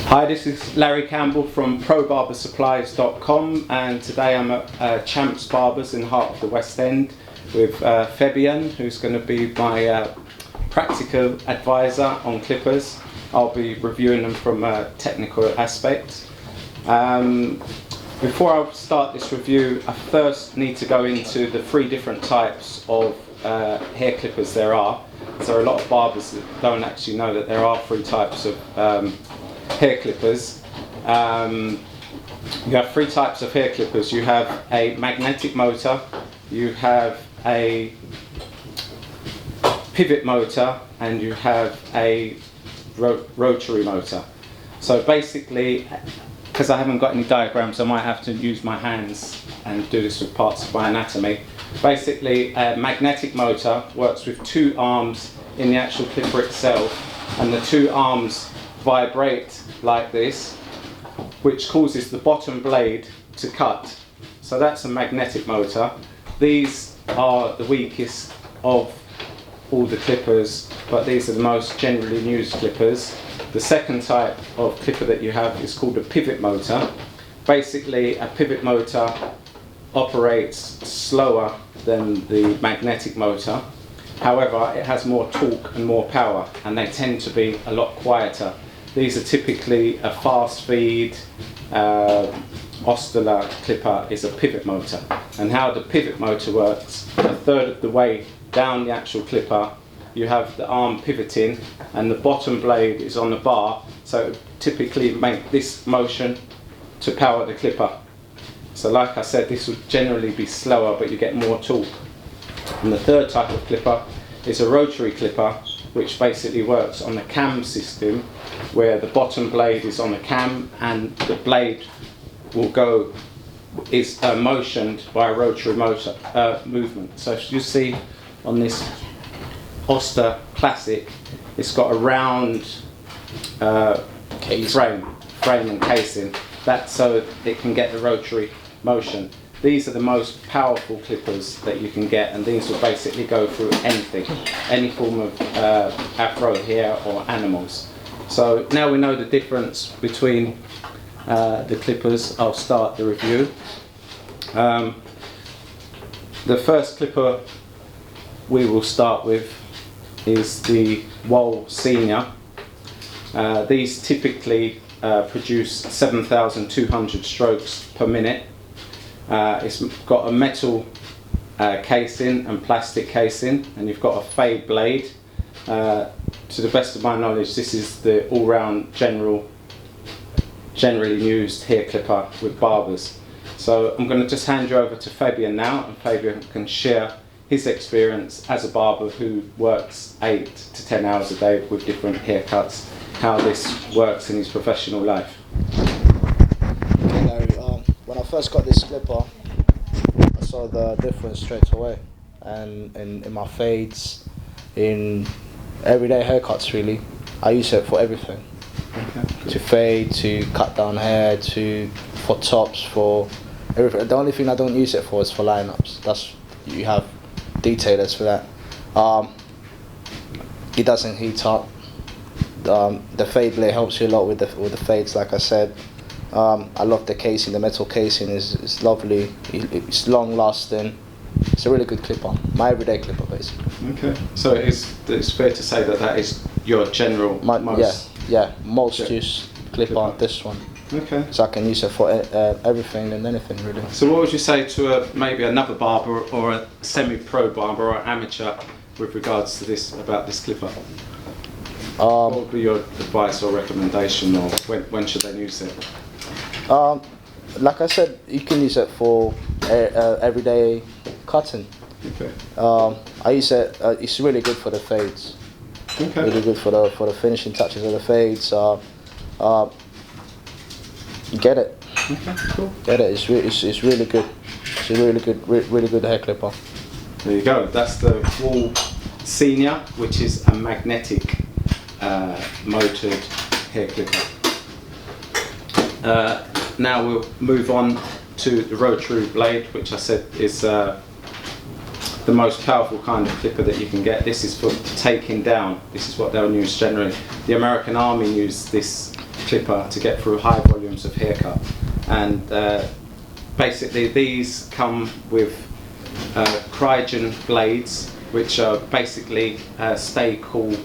Hi, this is Larry Campbell from ProBarberSupplies.com, and today I'm at Champs Barbers in the heart of the West End with Fabian, who's going to be my practical advisor on clippers. I'll be reviewing them from a technical aspect. Before I start this review, I first need to go into the three different types of hair clippers there are. So a lot of barbers that don't actually know that there are three types of hair clippers. You have three types of hair clippers. You have a magnetic motor, you have a pivot motor, and you have a rotary motor. So basically, because I haven't got any diagrams, I might have to use my hands and do this with parts of my anatomy. Basically, a magnetic motor works with two arms in the actual clipper itself, and the two arms vibrate like this, which causes the bottom blade to cut. So that's a magnetic motor. These are the weakest of all the clippers, but these are the most generally used clippers. The second type of clipper that you have is called a pivot motor. Basically, a pivot motor operates slower than the magnetic motor. However, it has more torque and more power, and they tend to be a lot quieter. These are typically a fast feed. Oster clipper is a pivot motor, and how the pivot motor works, a third of the way down the actual clipper you have the arm pivoting and the bottom blade is on the bar, so typically make this motion to power the clipper. So like I said, this would generally be slower, but you get more torque. And the third type of clipper is a rotary clipper, which basically works on the cam system, where the bottom blade is on the cam and the blade is motioned by a rotary motor movement. So as you see on this Oster Classic, it's got a round frame and casing, that's so it can get the rotary motion. These are the most powerful clippers that you can get, and these will basically go through anything, any form of afro hair or animals. So now we know the difference between the clippers, I'll start the review. The first clipper we will start with is the Wahl Senior. These typically produce 7,200 strokes per minute. It's got a metal casing and plastic casing, and you've got a fade blade. To the best of my knowledge, this is the all-round generally used hair clipper with barbers. So I'm going to just hand you over to Fabian now, and Fabian can share his experience as a barber who works 8 to 10 hours a day with different haircuts, how this works in his professional life. Okay, Larry, when I first got this clipper, I saw the difference straight away, and in my fades, in everyday haircuts really. I use it for everything. Okay. To fade, to cut down hair, for tops, for everything. The only thing I don't use it for is for lineups. You have detailers for that. It doesn't heat up. The fade blade helps you a lot with the fades, like I said. I love the casing. The metal casing is lovely. It's long lasting. It's a really good clipper. My everyday clipper, basically. Okay. So it's fair to say that is your general most used clipper. This one. Okay. So I can use it for everything and anything really. So what would you say to maybe another barber or a semi-pro barber or amateur with regards to about this clipper? What would be your advice or recommendation, or when should they use it? Like I said, you can use it for everyday cutting. Okay. I use it. It's really good for the fades. Okay. Really good for the finishing touches of the fades. Get it. Okay. Cool. Get it. It's really good. It's a really good hair clipper. There you go. That's the Wahl Senior, which is a magnetic motored hair clipper. Now we'll move on to the rotary blade, which I said is the most powerful kind of clipper that you can get. This is for taking down. This is what they'll use generally. The American Army use this clipper to get through high volumes of haircut. And basically these come with Cryogen blades, which are basically stay cool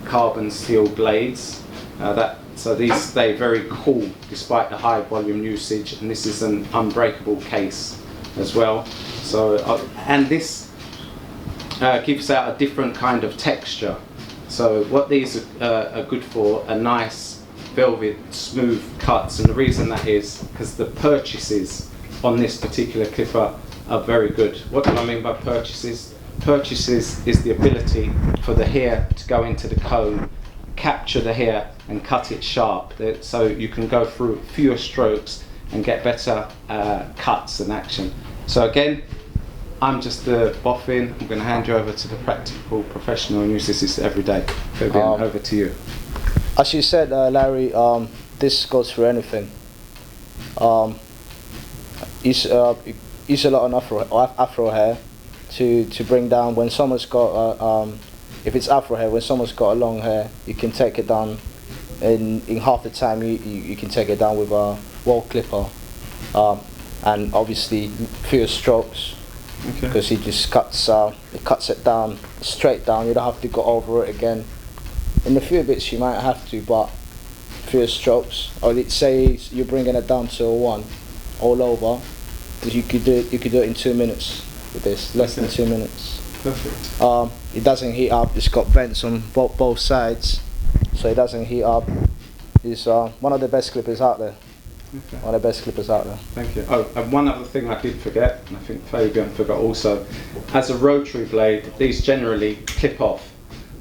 carbon steel blades. So these stay very cool despite the high volume usage, and this is an unbreakable case as well. So and this gives out a different kind of texture. So what these are good for are nice velvet smooth cuts, and the reason that is because the purchases on this particular clipper are very good. What do I mean by purchases? Purchases is the ability for the hair to go into the comb, capture the hair and cut it sharp, so you can go through fewer strokes and get better cuts and action. So again, I'm just the boffin. I'm going to hand you over to the practical professional and use this every day. Fabian, over to you. As you said, Larry, this goes for anything. Use a lot of afro hair to bring down when someone's got if it's afro hair, when someone's got a long hair, you can take it down in half the time. You can take it down with a Wahl clipper, and obviously fewer strokes, because he just cuts it down straight down. You don't have to go over it again. In a few bits you might have to, but fewer strokes. Or let's say you're bringing it down to a 1 all over, you could do it in 2 minutes with this, less than 2 minutes. Perfect. It doesn't heat up. It's got vents on both sides, so it doesn't heat up. It's one of the best clippers out there. Okay. One of the best clippers out there. Thank you. Oh, and one other thing I did forget, and I think Fabian forgot also, as a rotary blade, these generally clip off.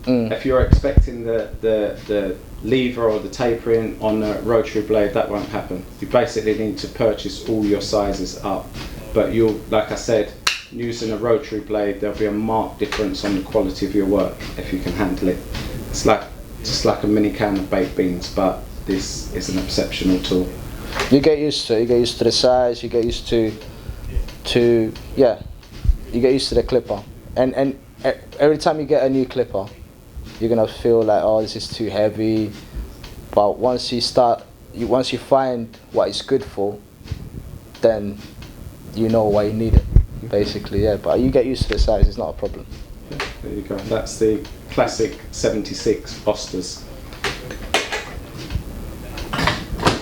If you're expecting the lever or the tapering on a rotary blade, that won't happen. You basically need to purchase all your sizes up. But you'll, like I said, using a rotary blade, there'll be a marked difference on the quality of your work if you can handle it. It's like just like a mini can of baked beans, but this is an exceptional tool. You get used to it. You get used to the size. You get used to yeah. You get used to the clipper, and every time you get a new clipper, you're gonna feel like, oh, this is too heavy. But once you find what it's good for, then you know why you need it, basically. Yeah, but you get used to the size. It's not a problem. Yeah, there you go. That's the classic 76 Osters.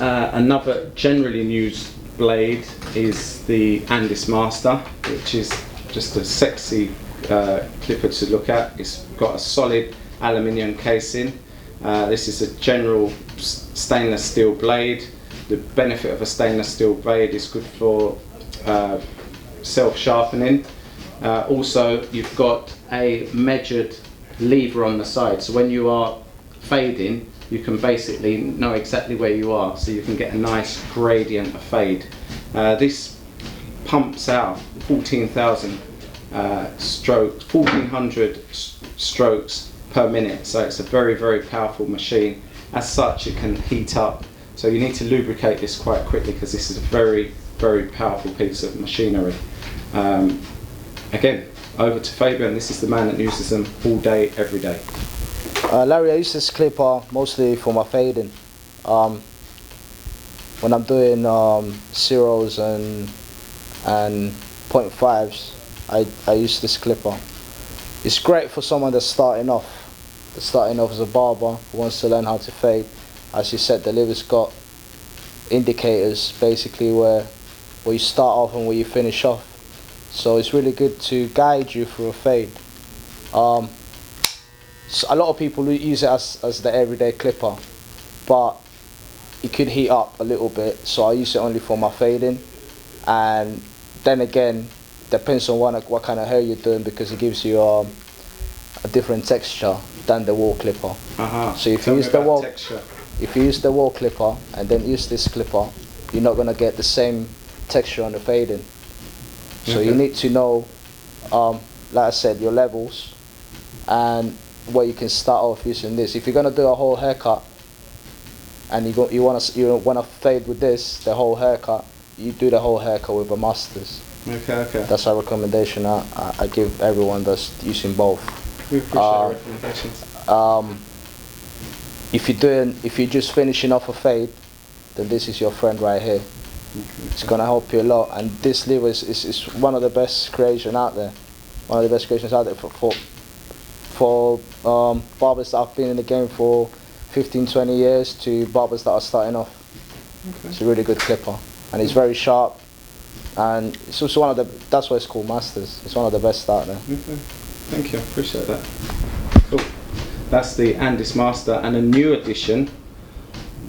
Another generally used blade is the Andis Master, which is just a sexy clipper to look at. It's got a solid aluminium casing. This is a general stainless steel blade. The benefit of a stainless steel blade is good for self-sharpening. Also, you've got a measured lever on the side, so when you are fading, you can basically know exactly where you are, so you can get a nice gradient of fade. This pumps out 14,000 strokes, 1,400 strokes per minute, so it's a very, very powerful machine. As such, it can heat up, so you need to lubricate this quite quickly because this is a very, very powerful piece of machinery. Again, over to Fabian. This is the man that uses them all day, every day. Larry, I use this clipper mostly for my fading. When I'm doing zeros and 0.5s, I use this clipper. It's great for someone that's starting off as a barber who wants to learn how to fade. As you said, the lever's got indicators basically where you start off and where you finish off. So it's really good to guide you through a fade. So a lot of people use it as the everyday clipper, but it could heat up a little bit, so I use it only for my fading. And then again, depends on what kind of hair you're doing, because it gives you a different texture than the Wahl clipper. So if you use the Wahl clipper and then use this clipper, you're not gonna get the same texture on the fading. So you need to know, like I said, your levels and where you can start off using this. If you're gonna do a whole haircut and you wanna fade with this, the whole haircut, you do the whole haircut with a Masters. Okay. That's a recommendation I give everyone that's using both. We appreciate recommendations. if you're just finishing off a fade, then this is your friend right here. It's gonna help you a lot. And this lever is one of the best creation out there. One of the best creations out there for barbers that have been in the game for 15, 20 years to barbers that are starting off. Okay. It's a really good clipper, and it's very sharp. And it's also one of the, that's why it's called Masters. It's one of the best out there. Okay. Thank you, appreciate that. Cool. That's the Andis Master, and a new addition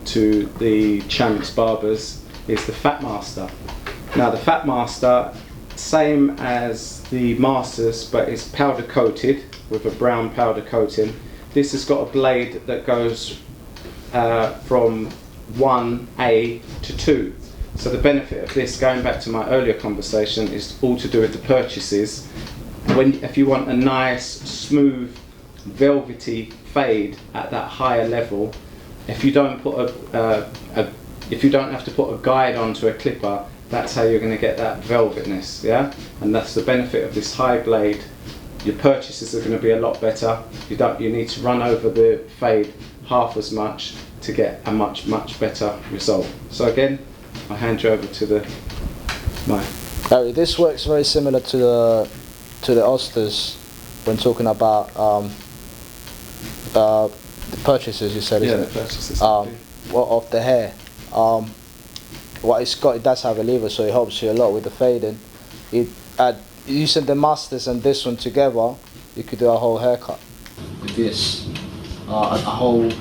to the Champs Barbers is the Phat Master. Now the Phat Master, same as the Masters, but it's powder coated with a brown powder coating. This has got a blade that goes from 1A to 2. So the benefit of this, going back to my earlier conversation, is all to do with the purchases. If you want a nice, smooth, velvety fade at that higher level, if you don't put if you don't have to put a guide onto a clipper, that's how you're going to get that velvetness, yeah. And that's the benefit of this high blade. Your purchases are going to be a lot better. You need to run over the fade half as much to get a much better result. So again, I'll hand you over to the mic. Larry, this works very similar to the Osters when talking about the purchases. You said, yeah, isn't the it? purchases. Of the hair. What it's got, it does have a lever, so it helps you a lot with the fading. Using the Masters and this one together, you could do a whole haircut with this, a whole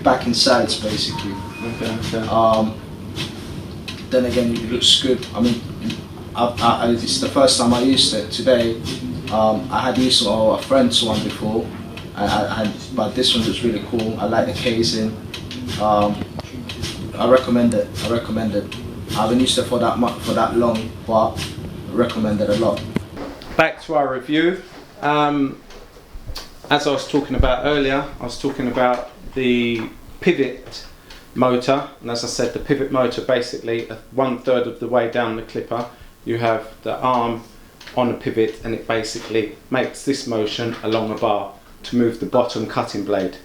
back and sides basically. Okay. Then again, it looks good. I mean, it's the first time I used it today. I had used a friend's one before, but this one was really cool. I like the casing. I recommend it. I haven't used it for that long, but I recommend it a lot. Back to our review. As I was talking about earlier, I was talking about the EPivot Motor, and as I said, the EPivot Motor, basically 1/3 of the way down the clipper, you have the arm on a pivot, and it basically makes this motion along a bar to move the bottom cutting blade.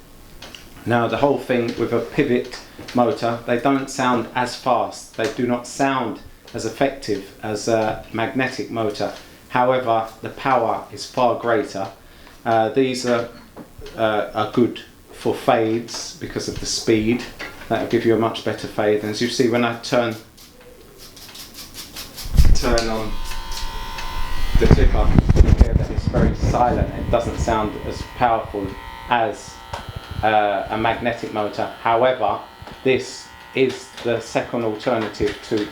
Now the whole thing with a EPivot motor, they don't sound as fast, they do not sound as effective as a magnetic motor. However, the power is far greater. These are good for fades because of the speed. That will give you a much better fade. And as you see, when I turn on the clipper, you hear that it's very silent. It doesn't sound as powerful as a magnetic motor. However, this is the second alternative to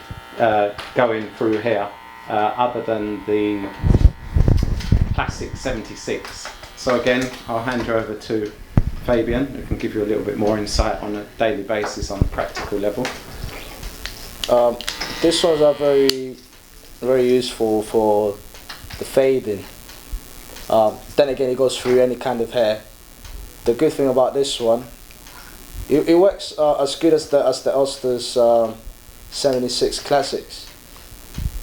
going through here, other than the classic 76. So again, I'll hand you over to Fabian, who can give you a little bit more insight on a daily basis on a practical level. These ones are very useful for the fading. Then again, it goes through any kind of hair. The good thing about this one, it works as good as the Oster's 76 Classics.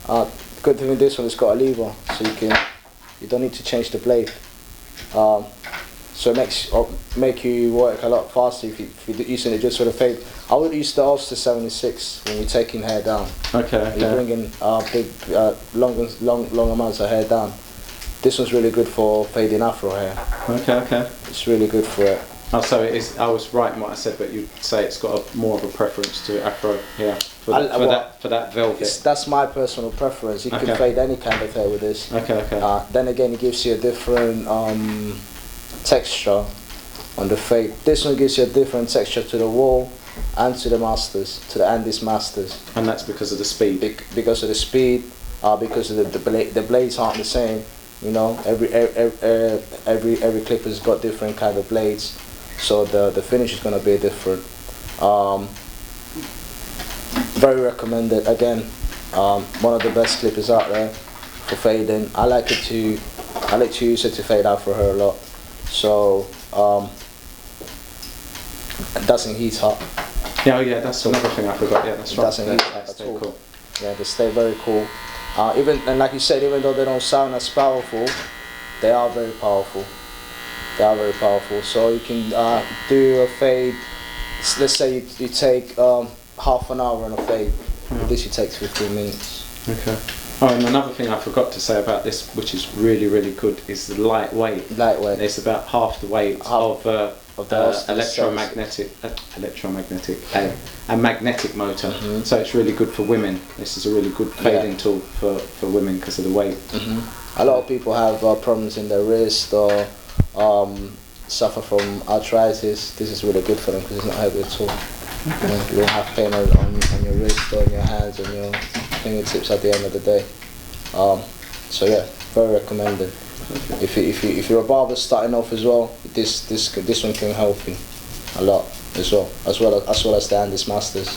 The good thing with this one, it's got a lever, so you don't need to change the blade. So it make you work a lot faster if you're using it just for the fade. I would use the Oster 76 when you're taking hair down. Okay. You're bringing big, long amounts of hair down. This one's really good for fading afro hair. Okay. It's really good for it. Oh, so it is. I was right in what I said, but you'd say it's got more of a preference to afro hair for that velvet. That's my personal preference. You can fade any kind of hair with this. Okay. Then again, it gives you a different texture on the fade. This one gives you a different texture to the Wahl and to the Masters, to the Andis Masters. And that's because of the speed. Because of the speed, because of the blades aren't the same. You know, every clipper's got different kind of blades, so the finish is gonna be different. Very recommended. Again, one of the best clippers out there for fading. I like to use it to fade out for her a lot. So it doesn't heat up. Yeah, that's another thing I forgot. Yeah, that's right. It doesn't heat up at all. Cool. Yeah, they stay very cool. And like you said, even though they don't sound as powerful, they are very powerful. They are very powerful. So you can do a fade. Let's say you take half an hour on a fade. With this, it takes 15 minutes. Okay. Oh, and another thing I forgot to say about this, which is really, really good, is the lightweight. Lightweight. It's about half the weight of the electromagnetic and magnetic motor. So it's really good for women. This is a really good fading tool for women because of the weight. A lot of people have problems in their wrist or suffer from arthritis. This is really good for them because it's not heavy at all. You won't have pain on your wrist or on your hands and your fingertips at the end of the day. So yeah, very recommended. If you're a barber starting off as well, this one can help you a lot as well as the Andis Masters.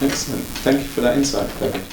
Excellent. Thank you for that insight, Fabian.